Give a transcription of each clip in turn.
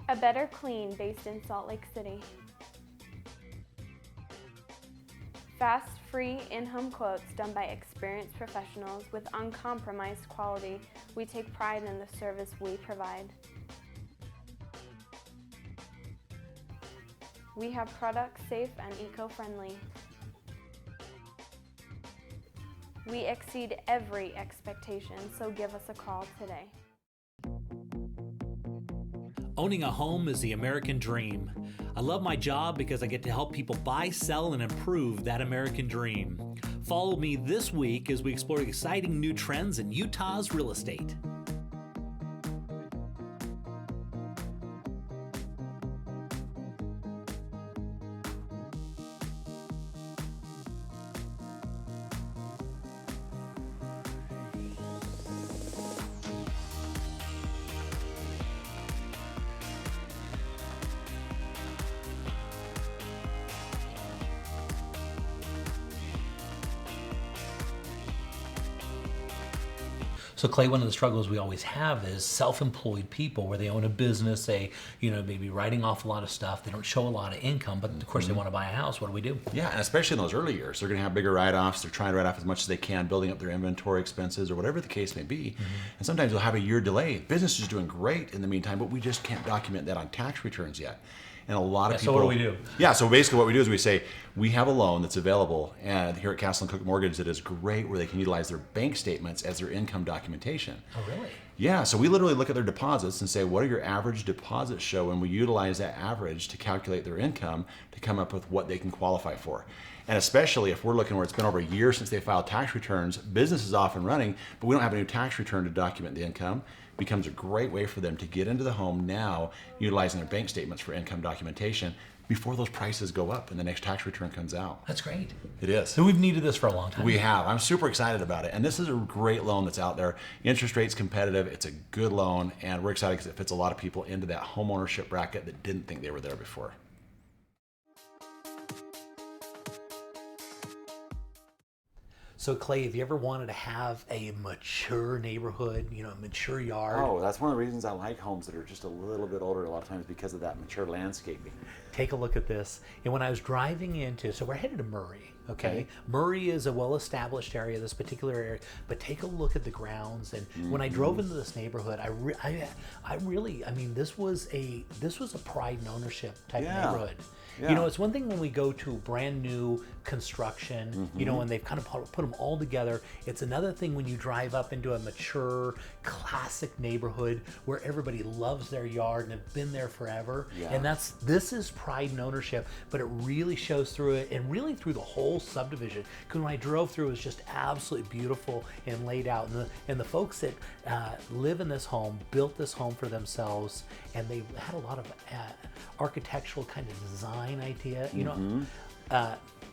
A Better Clean based in Salt Lake City. Fast, free, in-home quotes done by experienced professionals with uncompromised quality. We take pride in the service we provide. We have products safe and eco-friendly. We exceed every expectation, so give us a call today. Owning a home is the American dream. I love my job because I get to help people buy, sell, and improve that American dream. Follow me this week as we explore exciting new trends in Utah's real estate. So Clay, one of the struggles we always have is self-employed people where they own a business, they, maybe writing off a lot of stuff. They don't show a lot of income, but of course they want to buy a house. What do we do? Yeah, and especially in those early years, they're going to have bigger write-offs. They're trying to write off as much as they can, building up their inventory expenses or whatever the case may be. And sometimes you'll have a year delay. Business is doing great in the meantime, but we just can't document that on tax returns yet. And a lot of people. So what do we do? Yeah, so basically what we do is we say, we have a loan that's available, and here at Castle and Cook Mortgage that is great, where they can utilize their bank statements as their income documentation. Oh, really? Yeah, so we literally look at their deposits and say, what are your average deposits show? And we utilize that average to calculate their income to come up with what they can qualify for. And especially if we're looking where it's been over a year since they filed tax returns, business is off and running, but we don't have a new tax return to document the income. Becomes a great way for them to get into the home now, utilizing their bank statements for income documentation before those prices go up and the next tax return comes out. That's great. It is. So we've needed this for a long time. We have. I'm super excited about it. And this is a great loan that's out there. Interest rate's competitive. It's a good loan. And we're excited because it fits a lot of people into that home ownership bracket that didn't think they were there before. So Clay, have you ever wanted to have a mature neighborhood, a mature yard? Oh, that's one of the reasons I like homes that are just a little bit older a lot of times, because of that mature landscaping. Take a look at this. And when I was driving so we're headed to Murray, okay? Murray is a well-established area, this particular area, but take a look at the grounds. And when I drove into this neighborhood, this was a pride and ownership type neighborhood. Yeah. It's one thing when we go to brand new construction, and they've kind of put them all together. It's another thing when you drive up into a mature, classic neighborhood where everybody loves their yard and have been there forever. Yeah. And this is pride and ownership, but it really shows through it and really through the whole subdivision. Because when I drove through, it was just absolutely beautiful and laid out. And the folks that live in this home built this home for themselves, and they had a lot of architectural kind of design idea.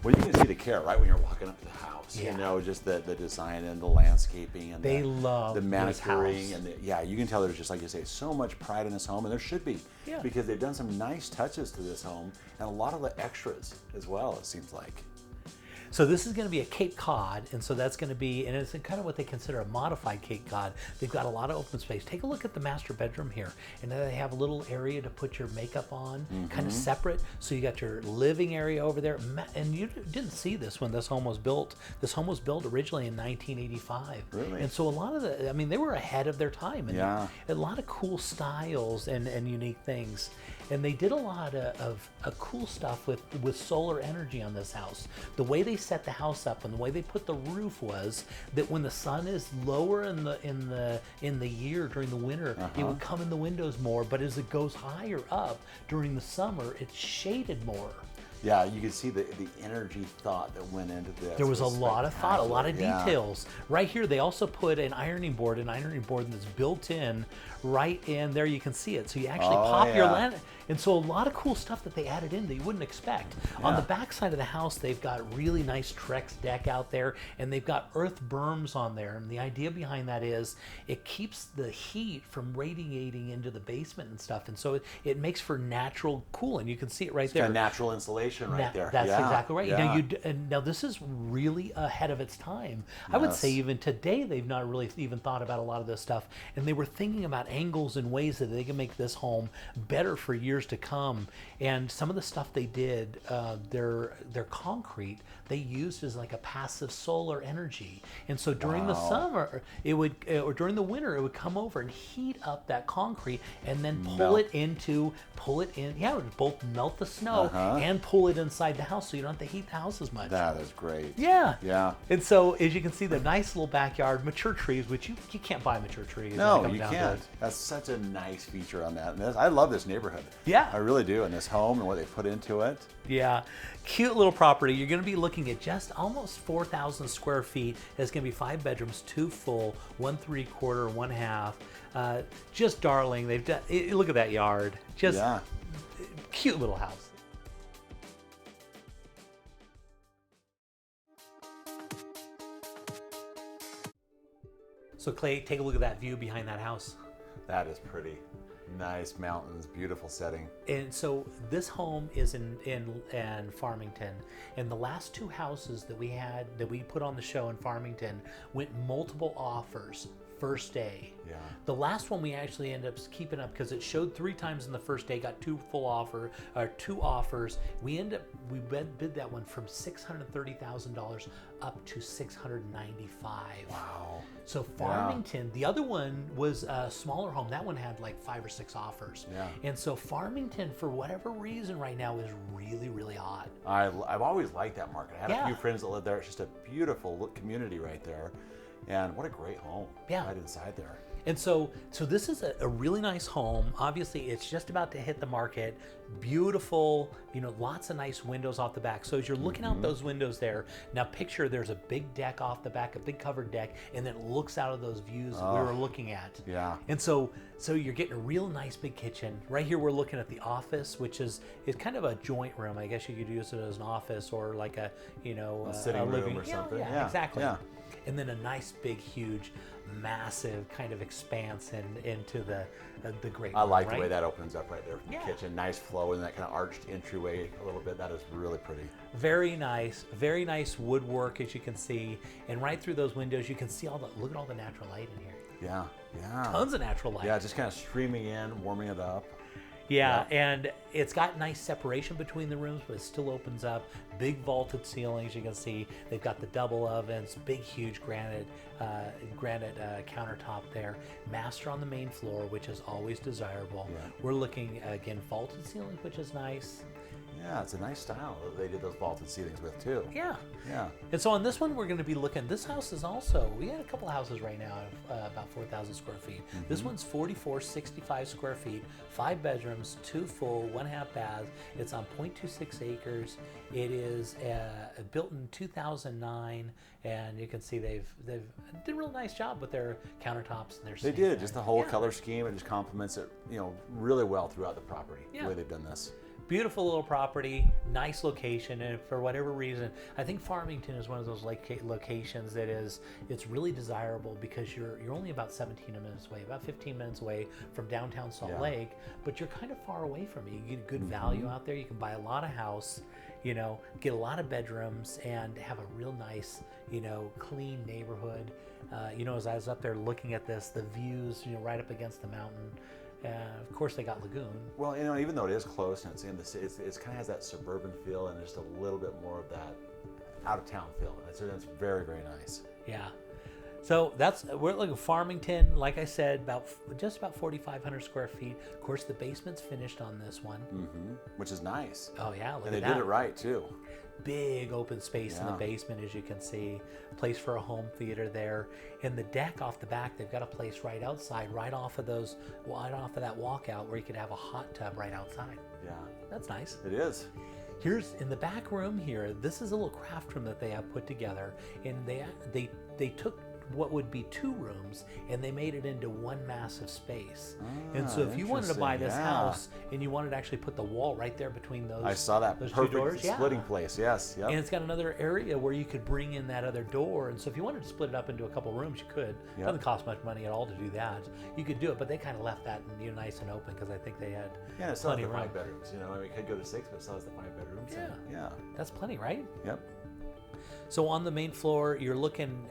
Well, you can see the care right when you're walking up to the house. Yeah. Just the design and the landscaping and they love the manicuring this house. And you can tell there's just, like you say, so much pride in this home, and there should be, because they've done some nice touches to this home and a lot of the extras as well, it seems like. So this is going to be a Cape Cod, and so that's going to be, and it's kind of what they consider a modified Cape Cod. They've got a lot of open space. Take a look at the master bedroom here, and then they have a little area to put your makeup on, kind of separate. So you got your living area over there, and you didn't see this when this home was built. This home was built originally in 1985. Really? And so a lot of they were ahead of their time, and a lot of cool styles and unique things. And they did a lot of cool stuff with solar energy on this house. The way they set the house up and the way they put the roof was that when the sun is lower in the year during the winter, it would come in the windows more. But as it goes higher up during the summer, it's shaded more. Yeah, you can see the energy thought that went into this. There was a lot of thought, a lot of details. Right here, they also put an ironing board that's built in right in there. You can see it. So you actually pop your lantern. And so a lot of cool stuff that they added in that you wouldn't expect. Yeah. On the back side of the house, they've got really nice Trex deck out there, and they've got earth berms on there. And the idea behind that is it keeps the heat from radiating into the basement and stuff. And so it makes for natural cooling. You can see it right there. Kind of natural insulation. innovation right there. That's exactly right. Yeah. Now this is really ahead of its time. I would say even today they've not really even thought about a lot of this stuff, and they were thinking about angles and ways that they can make this home better for years to come. And some of the stuff they did, their concrete, they used as like a passive solar energy. And so during the summer, it would, or during the winter, it would come over and heat up that concrete and then pull it in. Yeah, it would both melt the snow and pull it inside the house, so you don't have to heat the house as much. That is great. Yeah. Yeah. And so, as you can see, the nice little backyard, mature trees, which you can't buy mature trees. No, you can't. That's such a nice feature on that. And I love this neighborhood. Yeah. I really do. And this home and what they put into it. Yeah. Cute little property. You're going to be looking at just almost 4,000 square feet. It's going to be 5 bedrooms, 2 full, 1 3/4, 1 half. Just darling. They've done. Look at that yard. Just cute little house. So Clay, take a look at that view behind that house. That is pretty. Nice mountains, beautiful setting. And so this home is in Farmington, and the last 2 houses that we put on the show in Farmington went multiple offers first day. Yeah. The last one we actually ended up keeping up because it showed 3 times in the first day, got 2 offers. We bid that one from $630,000 up to $695,000. Wow. So Farmington, the other one was a smaller home. That one had like 5 or 6 offers. Yeah. And so Farmington, for whatever reason right now, is really, really hot. I've always liked that market. I had a few friends that live there. It's just a beautiful community right there. And what a great home right inside there. And so this is a really nice home. Obviously, it's just about to hit the market. Beautiful, lots of nice windows off the back. So as you're looking out those windows there, now picture there's a big deck off the back, a big covered deck, and then it looks out of those views that we were looking at. Yeah. And so you're getting a real nice big kitchen. Right here, we're looking at the office, which is kind of a joint room. I guess you could use it as an office or like a sitting living room or something. Yeah, exactly. Yeah. And then a nice, big, huge, massive kind of expanse into the great room. I like the way that opens up right there from the kitchen. Nice flow and that kind of arched entryway a little bit. That is really pretty. Very nice woodwork, as you can see. And right through those windows, you can see look at all the natural light in here. Yeah. Tons of natural light. Yeah, just kind of streaming in, warming it up. Yeah, and it's got nice separation between the rooms, but it still opens up. Big vaulted ceilings, you can see. They've got the double ovens, big, huge granite countertop there. Master on the main floor, which is always desirable. Yeah. We're looking, again, vaulted ceilings, which is nice. Yeah, it's a nice style that they did those vaulted ceilings with too. Yeah. Yeah. And so on this one, we're going to be looking, this house is also, we got a couple of houses right now of about 4,000 square feet. This one's 4,465 square feet, 5 bedrooms, 2 full, 1 half baths. It's on 0.26 acres. It is built in 2009, and you can see they've did a real nice job with their countertops and their They did, just the whole color scheme, it just complements it, really well throughout the property, the way they've done this. Beautiful little property, nice location, and for whatever reason, I think Farmington is one of those locations that it's really desirable because you're only about 17 minutes away, about 15 minutes away from downtown Salt Lake, but you're kind of far away from it. You get good value out there. You can buy a lot of house, get a lot of bedrooms, and have a real nice, clean neighborhood. As I was up there looking at this, the views, right up against the mountain. Of course, they got Lagoon. Well, even though it is close and it's in the city, it kind of has that suburban feel and just a little bit more of that out of town feel. It's very, very nice. Yeah. So we're looking at Farmington, like I said, just about 4,500 square feet. Of course, the basement's finished on this one, which is nice. Oh yeah, look and at that. They did it right too. Big open space in the basement, as you can see. Place for a home theater there. And the deck off the back, they've got a place right outside, right off of that walkout where you could have a hot tub right outside. Yeah. That's nice. It is. Here's in the back room here, this is a little craft room that they have put together. And they took what would be 2 rooms, and they made it into one massive space. And so if you wanted to buy this house and you wanted to actually put the wall right there between those, I saw that those perfect 2 doors, splitting place. Yes, yep. And it's got another area where you could bring in that other door. And so if you wanted to split it up into a couple rooms, you could. It doesn't cost much money at all to do that. You could do it, but they kind of left that nice and open because I think they had it still has plenty the of room. 5 bedrooms. You know, it could go to 6, but it still has the 5 bedrooms. Yeah, that's plenty, right? Yep. So on the main floor, you're looking.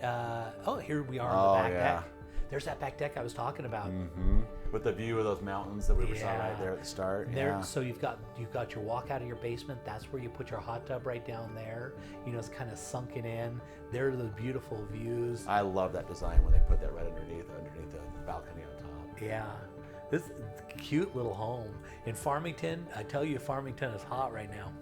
Here we are on the back deck. There's that back deck I was talking about. With the view of those mountains that we saw right there at the start. So you've got your walk out of your basement. That's where you put your hot tub right down there. You know, it's kind of sunken in. There are those beautiful views. I love that design when they put that right underneath the balcony on top. Yeah, this cute little home in Farmington. I tell you, Farmington is hot right now.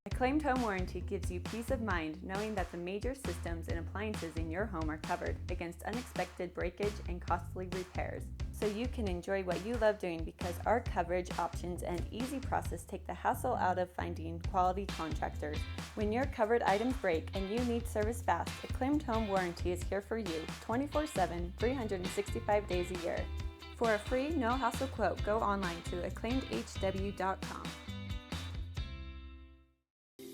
Acclaimed Home Warranty gives you peace of mind knowing that the major systems and appliances in your home are covered against unexpected breakage and costly repairs. So you can enjoy what you love doing because our coverage options and easy process take the hassle out of finding quality contractors. When your covered items break and you need service fast, Acclaimed Home Warranty is here for you 24/7, 365 days a year. For a free, no-hassle quote, go online to acclaimedhw.com.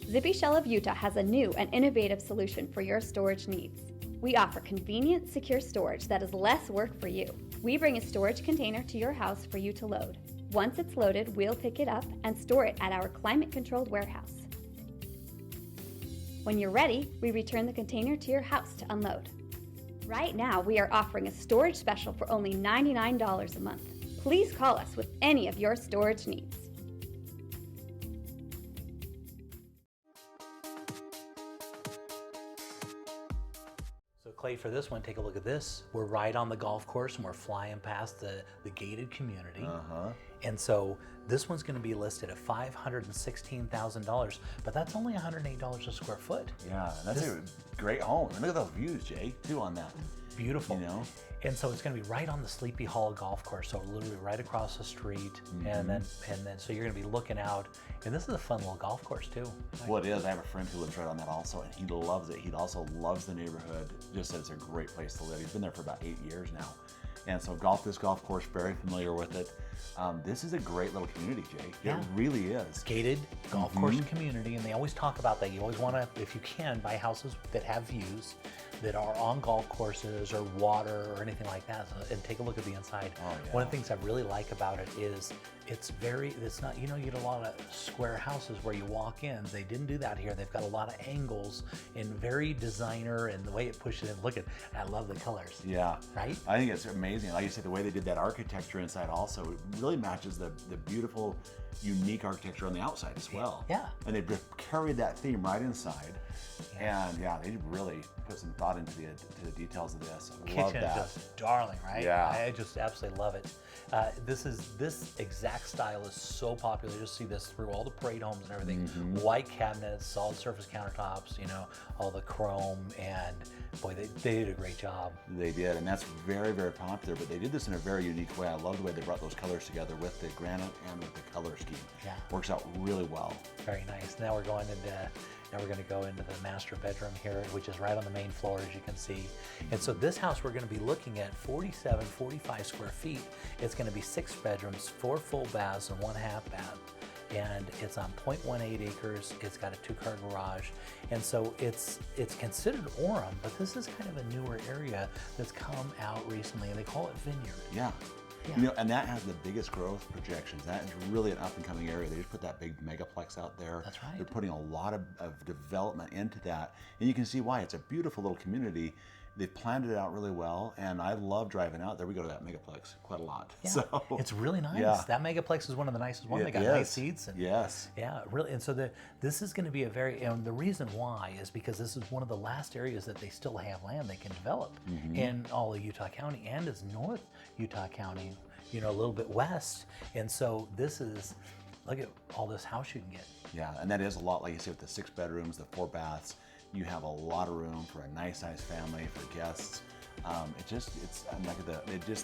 Zippy Shell of Utah has a new and innovative solution for your storage needs. We offer convenient, secure storage that is less work for you. We bring a storage container to your house for you to load. Once it's loaded, we'll pick it up and store it at our climate-controlled warehouse. When you're ready, we return the container to your house to unload. Right now, we are offering a storage special for only $99 a month. Please call us with any of your storage needs. Clay, for this one, take a look at this. We're right on the golf course and we're flying past the gated community. And so this one's going to be listed at $516,000, but that's only $108 a square foot. Yeah, that's a great home. And look at those views, Jay, too, on that. Beautiful. You know? And so it's going to be right on the Sleepy Hollow golf course, so literally right across the street. And then so you're going to be looking out. And this is a fun little golf course too. Well, it is. I have a friend who lives right on that also, and he loves it. He also loves the neighborhood. Just says it's a great place to live. He's been there for about 8 years now. And so this golf course, very familiar with it. This is a great little community, Jay. It really is. Gated golf course community, and they always talk about that. You always want to, if you can, buy houses that have views, that are on golf courses or water or anything like that, and take a look at the inside. One of the things I really like about it is it's not, you get a lot of square houses where you walk in. They didn't do that here. They've got a lot of angles and very designer, and the way it pushes in. Look at, I love the colors. Yeah. Right? I think it's amazing. Like you said, the way they did that architecture inside also, it really matches the beautiful, unique architecture on the outside as well. Yeah. And they carried that theme right inside. And they really put some thought into the details of this. Love Kitchen that. is just darling, right? Yeah. I just absolutely love it. This exact style is so popular. You'll see this through all the parade homes and everything. White cabinets, solid surface countertops, all the chrome, and boy, they did a great job. They did, and that's very, very popular, but they did this in a very unique way. I love the way they brought those colors together with the granite and with the color scheme. Yeah. Works out really well. Very nice. Now we're going to go into the master bedroom here, which is right on the main floor, as you can see. And so this house, we're going to be looking at 45 square feet. It's going to be 6 bedrooms, 4 full baths, and 1 half bath. And it's on 0.18 acres. It's got a 2-car garage. And so it's considered Orem, but this is kind of a newer area that's come out recently, and they call it Vineyard. Yeah. Yeah. And that has the biggest growth projections. That is really an up-and-coming area. They just put that big megaplex out there. That's right. They're putting a lot of development into that. And you can see why. It's a beautiful little community. They've planned it out really well, and I love driving out there. We go to that megaplex quite a lot. Yeah, so, it's really nice. Yeah. That megaplex is one of the nicest ones. They got Yes. nice seats. And, Yes. Yeah, really. And so this is going to be and the reason why is because this is one of the last areas that they still have land they can develop in all of Utah County, and it's North Utah County, a little bit west. And so look at all this house you can get. Yeah, and that is a lot, like you said, with the 6 bedrooms, the 4 baths. You have a lot of room for a nice family, for guests.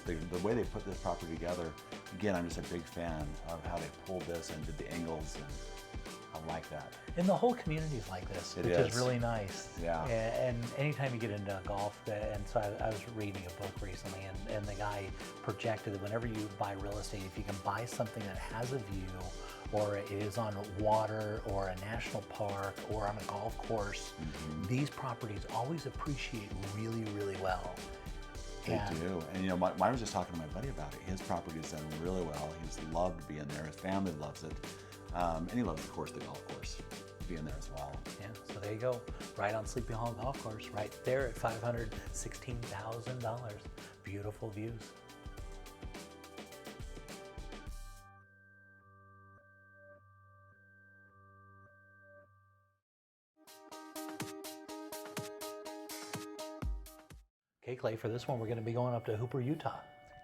The way they put this property together. Again, I'm just a big fan of how they pulled this and did the angles, and I like that. And the whole community is like this, which is really nice. Yeah. And anytime you get into golf, and so I was reading a book recently, and the guy projected that whenever you buy real estate, if you can buy something that has a view, or it is on water, or a national park, or on a golf course, these properties always appreciate really, really well. They do. And you know, I was just talking to my buddy about it. His property's done really well. He's loved being there. His family loves it. And he loves, of course, the golf course, being there as well. Yeah, so there you go. Right on Sleepy Hollow Golf Course, right there at $516,000. Beautiful views. Okay, Clay, for this one, we're going to be going up to Hooper, Utah.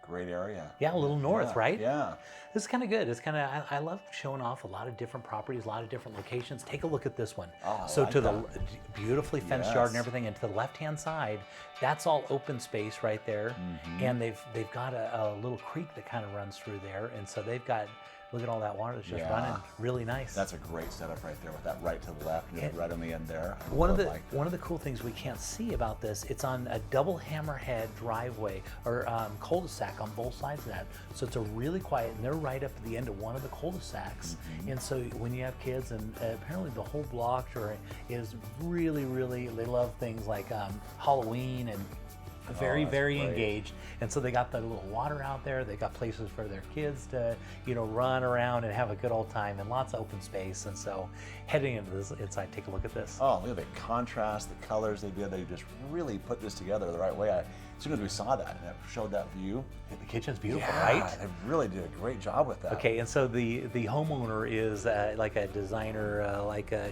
Great area. Yeah, a little north, right? Yeah. This is kind of good. It's kind of, I love showing off a lot of different properties, a lot of different locations. Take a look at this one. Oh, so like to that. the beautifully fenced yard and everything, and to the left-hand side, that's all open space right there. And they've got a little creek that kind of runs through there. And so they've got, look at all that water that's just running. Really nice. That's a great setup right there with that right to the left and just right on the end there. One of the cool things we can't see about this, it's on a double hammerhead driveway or cul-de-sac on both sides of that. So it's a really quiet, and they're right up at the end of one of the cul-de-sacs. And so when you have kids, and apparently the whole block is really, really, they love things like Halloween and very engaged. And so they got the little water out there. They got places for their kids to, run around and have a good old time, and lots of open space. And so heading into this inside, take a look at this. Oh, look at the contrast, the colors they did. They just really put this together the right way. As soon as we saw that and it showed that view. The kitchen's beautiful, yeah, right? They really did a great job with that. Okay, and so the homeowner is like a designer,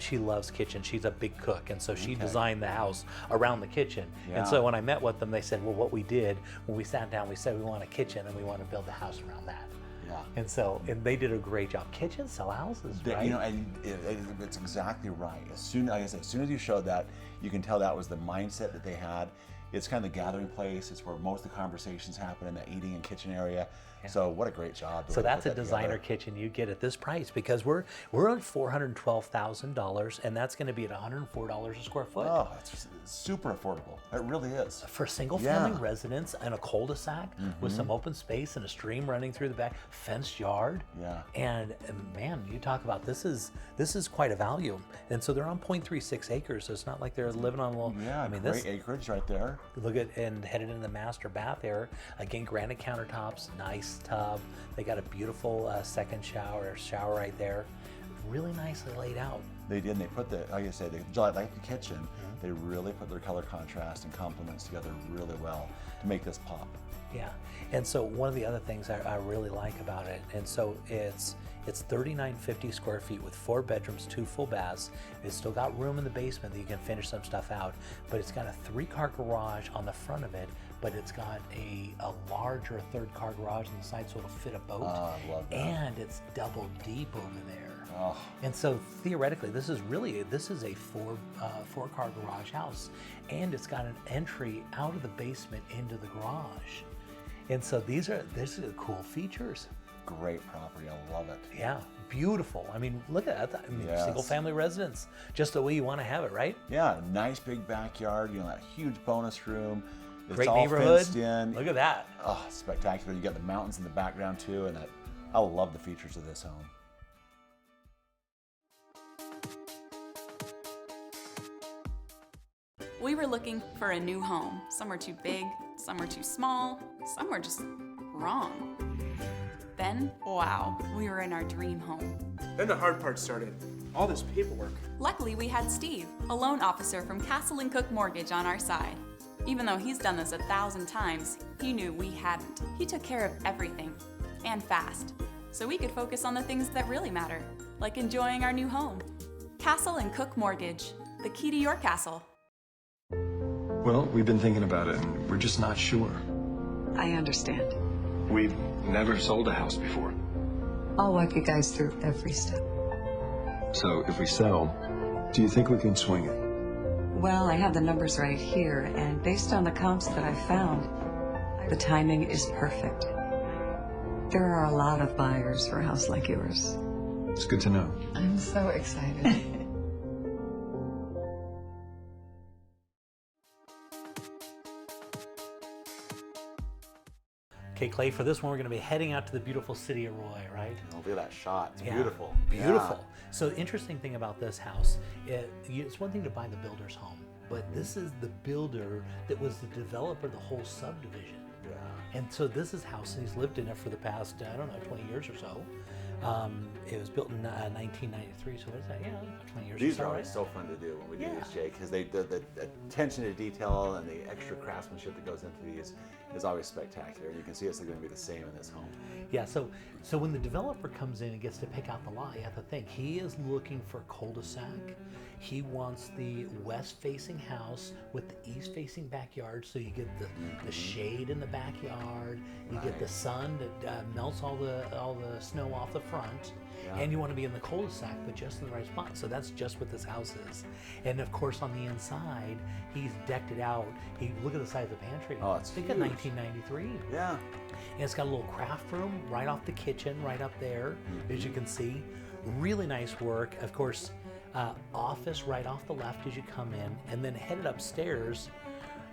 she loves kitchen. She's a big cook, and so she designed the house around the kitchen. And so when I met with them, they said, well, what we did when we sat down, we said we want a kitchen and we want to build the house around that. Yeah. And they did a great job. Kitchens sell houses, right? And it's exactly right. As soon as you showed that, you can tell that was the mindset that they had. It's kind of the gathering place. It's where most of the conversations happen, in the eating and kitchen area. Yeah. So what a great job. So that's a designer kitchen you get at this price, because we're at $412,000, and that's going to be at $104 a square foot. Oh, it's super affordable. It really is. For single-family residence and a cul-de-sac with some open space and a stream running through the back, fenced yard. Yeah. And man, you talk about this is quite a value. And so they're on 0.36 acres, so it's not like they're living on a little. Yeah, great acreage right there. Look at, and headed into the master bath there. Again, granite countertops, nice tub. They got a beautiful second shower right there. Really nicely laid out. They did, and they put like I said, like the kitchen, they really put their color contrast and complements together really well to make this pop. Yeah, and so one of the other things I really like about it, and so it's 3,950 square feet with 4 bedrooms, 2 full baths. It's still got room in the basement that you can finish some stuff out, but it's got a 3-car garage on the front of it, but it's got a larger 3rd-car garage on the side, so it'll fit a boat. Oh, I love that. And it's double deep over there. Oh. And so theoretically, this is a 4-car garage house, and it's got an entry out of the basement into the garage. And so these are cool features. Great property, I love it. Yeah, beautiful. I mean, look at that. I mean, single family residence, just the way you want to have it, right? Yeah, nice big backyard, that huge bonus room. It's great all neighborhood. Fenced in. Look at that. Oh, spectacular. You got the mountains in the background too, and I love the features of this home. We were looking for a new home. Some were too big, some were too small, some were just wrong. Then, wow, we were in our dream home. Then the hard part started. All this paperwork. Luckily, we had Steve, a loan officer from Castle & Cook Mortgage, on our side. Even though he's done this 1,000 times, he knew we hadn't. He took care of everything, and fast, so we could focus on the things that really matter, like enjoying our new home. Castle & Cook Mortgage, the key to your castle. Well, we've been thinking about it, and we're just not sure. I understand. We've never sold a house before. I'll walk you guys through every step. So if we sell, do you think we can swing it? Well, I have the numbers right here, and based on the comps that I found, the timing is perfect. There are a lot of buyers for a house like yours. It's good to know. I'm so excited. Okay, Clay, for this one, we're going to be heading out to the beautiful city of Roy, right? Oh, look at that shot. It's Yeah, beautiful. Beautiful. Yeah. So the interesting thing about this house, it's one thing to buy the builder's home, but this is the builder that was the developer of the whole subdivision. Yeah. And so this is house, and he's lived in it for the past, 20 years or so. It was built in 1993, so what is that? Yeah, 20 years These or so, are always right? so fun to do when we do Yeah. this, Jake, because the attention to detail and the extra craftsmanship that goes into these is always spectacular. And you can see it's going to be the same in this home. Yeah, so when the developer comes in and gets to pick out the lot, you have to think, he is looking for a cul-de-sac. He wants the west-facing house with the east-facing backyard, so you get the shade in the backyard, you get the sun that melts all the snow off the front, and you want to be in the cul-de-sac, but just in the right spot. So that's just what this house is. And of course, on the inside, he's decked it out. Look at the size of the pantry. Oh, it's Think of huge. 1993. Yeah. And it's got a little craft room right off the kitchen, right up there, as you can see. Really nice work. Of course, office right off the left as you come in, and then headed upstairs,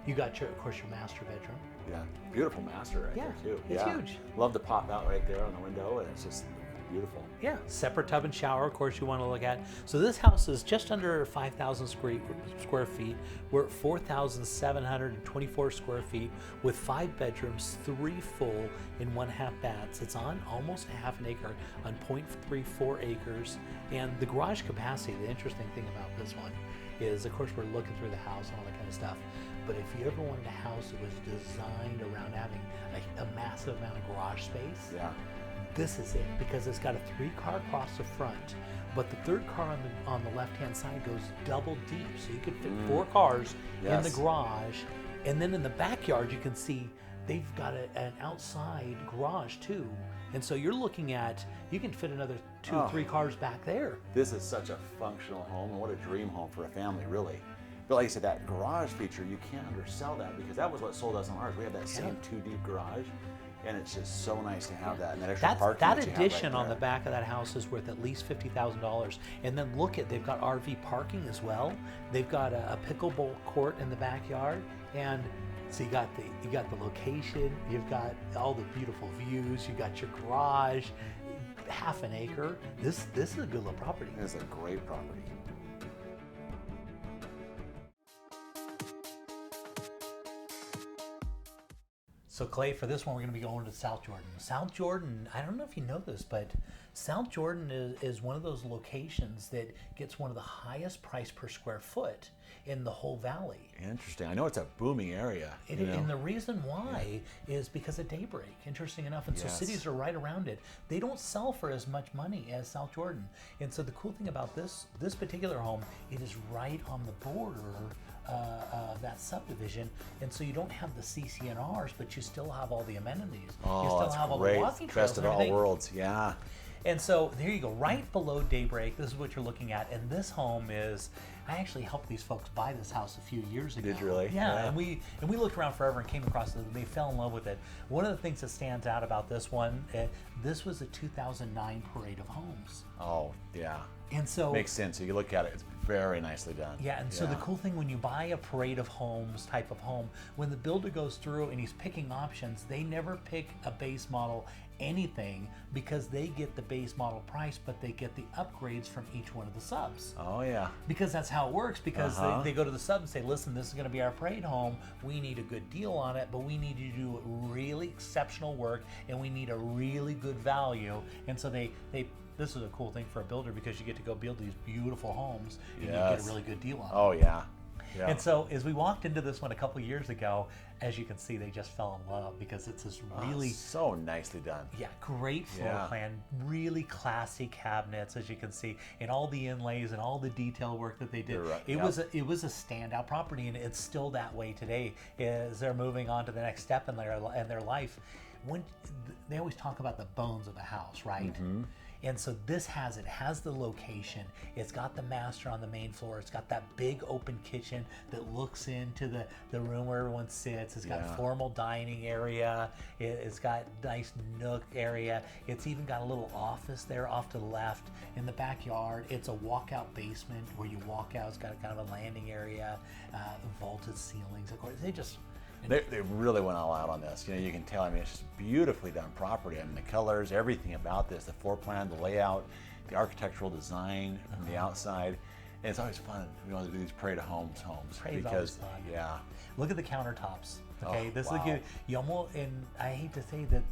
you got your master bedroom. Yeah. Beautiful master right there, too. It's huge. Love the pop out right there on the window, and it's just beautiful. Yeah, separate tub and shower, of course, you want to look at. So this house is just under 5,000 square feet. We're at 4,724 square feet with 5 bedrooms, 3 full and 1/2 baths. It's on almost a half an acre, on 0.34 acres. And the garage capacity, the interesting thing about this one is, of course, we're looking through the house and all that kind of stuff. But if you ever wanted a house that was designed around having a massive amount of garage space, this is it, because it's got a 3-car across the front, but the 3rd car on the left-hand side goes double deep, so you could fit 4 cars in the garage. And then in the backyard, you can see they've got an outside garage too. And so you're looking at, you can fit another 2-3 cars back there. This is such a functional home, and what a dream home for a family, really. But like I said, that garage feature, you can't undersell that, because that was what sold us on ours. We have that same 2-deep garage. And it's just so nice to have that, and that extra parking that that you have addition right on the there. back of that house is worth at least $50,000. And then look at, they've got RV parking as well. They've got a pickleball court in the backyard, and so you got the location, you've got all the beautiful views, you got your garage, half an acre. This is a good little property. It's a great property. So Clay, for this one, we're going to be going to South Jordan. South Jordan, I don't know if you know this, but South Jordan is one of those locations that gets one of the highest price per square foot in the whole valley. Interesting. I know it's a booming area. And the reason why is because of Daybreak, interesting enough. And so cities are right around it. They don't sell for as much money as South Jordan. And so the cool thing about this particular home, it is right on the border of that subdivision, and so you don't have the CCNRs, but you still have all the amenities. Oh, you still that's have all great. the walking trails. Best of and all everything. worlds, yeah. And so there you go, right below Daybreak. This is what you're looking at, and this home is. I actually helped these folks buy this house a few years ago. Did you really? Yeah, and we looked around forever and came across it. They fell in love with it. One of the things that stands out about this one, this was a 2009 Parade of Homes. Oh, yeah. And so makes sense. You look at it; it's very nicely done. Yeah, and so the cool thing, when you buy a Parade of Homes type of home, when the builder goes through and he's picking options, they never pick a base model anything, because they get the base model price, but they get the upgrades from each one of the subs. Oh yeah. Because that's how it works, because they go to the sub and say, listen, this is going to be our Parade home. We need a good deal on it, but we need you to do really exceptional work, and we need a really good value. And so this is a cool thing for a builder, because you get to go build these beautiful homes and you get a really good deal on them. Oh yeah. Yeah. And so as we walked into this one a couple years ago, as you can see, they just fell in love, because it's this really so nicely done. Yeah, great floor plan, really classy cabinets, as you can see, and all the inlays and all the detail work that they did. Right. It was a standout property, and it's still that way today as they're moving on to the next step in their life. When they always talk about the bones of the house, right? And so this has the location. It's got the master on the main floor. It's got that big open kitchen that looks into the room where everyone sits. It's got formal dining area. It's got nice nook area. It's even got a little office there off to the left in the backyard. It's a walkout basement where you walk out. It's got kind of a landing area, vaulted ceilings. Of course, they really went all out on this. You know, you can tell. I mean, it's just beautifully done property. I mean, the colors, everything about this, the floor plan, the layout, the architectural design from the outside. And it's always fun, you know, to do these Parade of Homes because, look at the countertops. Okay, this wow. look you almost, and I hate to say that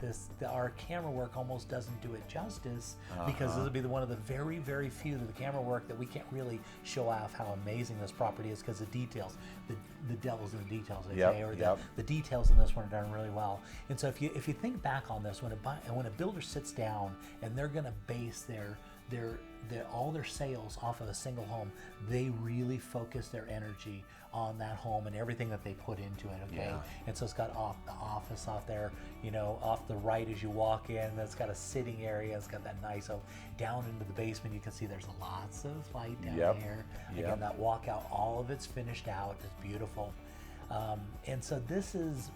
our camera work almost doesn't do it justice, because this will be one of the very, very few of the camera work that we can't really show off how amazing this property is, because the details, the devil's in the details, they say, or the details in this one are done really well. And so if you think back on this, when a builder sits down and they're going to base all their sales off of a single home, they really focus their energy on that home and everything that they put into it. Okay, and so it's got the office off there, you know, off the right as you walk in. It's got a sitting area. It's got that nice. So down into the basement, you can see there's lots of light down here. Again, that walkout, all of it's finished out. It's beautiful, and so this is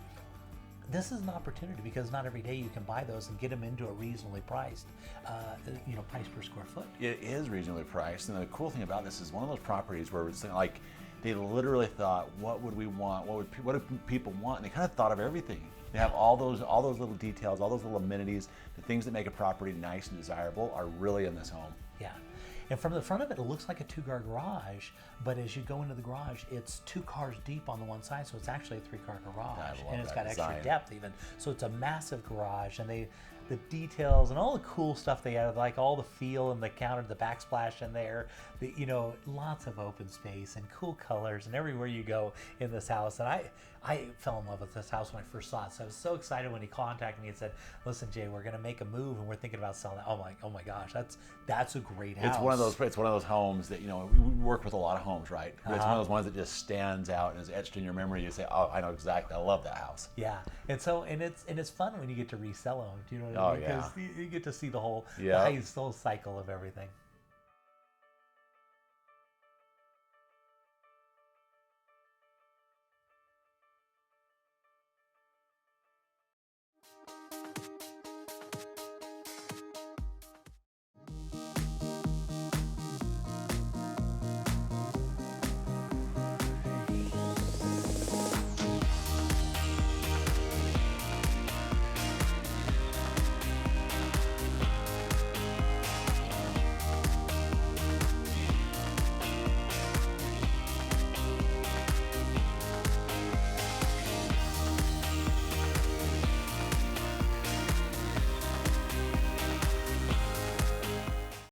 an opportunity, because not every day you can buy those and get them into a reasonably priced, price per square foot. It is reasonably priced, and the cool thing about this is one of those properties where it's like they literally thought, what would we want? What do people want? And they kind of thought of everything. They have all those little details, all those little amenities, the things that make a property nice and desirable are really in this home. Yeah. And from the front of it, it looks like a 2-car garage, but as you go into the garage, it's 2 cars deep on the one side, so it's actually a 3-car garage, and it's got extra depth even. So it's a massive garage, and the details and all the cool stuff they have, like all the feel and the counter, the backsplash in there, lots of open space and cool colors, and everywhere you go in this house. And I fell in love with this house when I first saw it. So I was so excited when he contacted me and said, "Listen, Jay, we're going to make a move and we're thinking about selling it." Oh my gosh, that's a great house. It's one of those homes that, we work with a lot of homes, right? It's one of those ones that just stands out and is etched in your memory. You say, "Oh, I know exactly. I love that house." Yeah, and it's fun when you get to resell them. Do you know what I mean? Because you get to see the whole cycle of everything.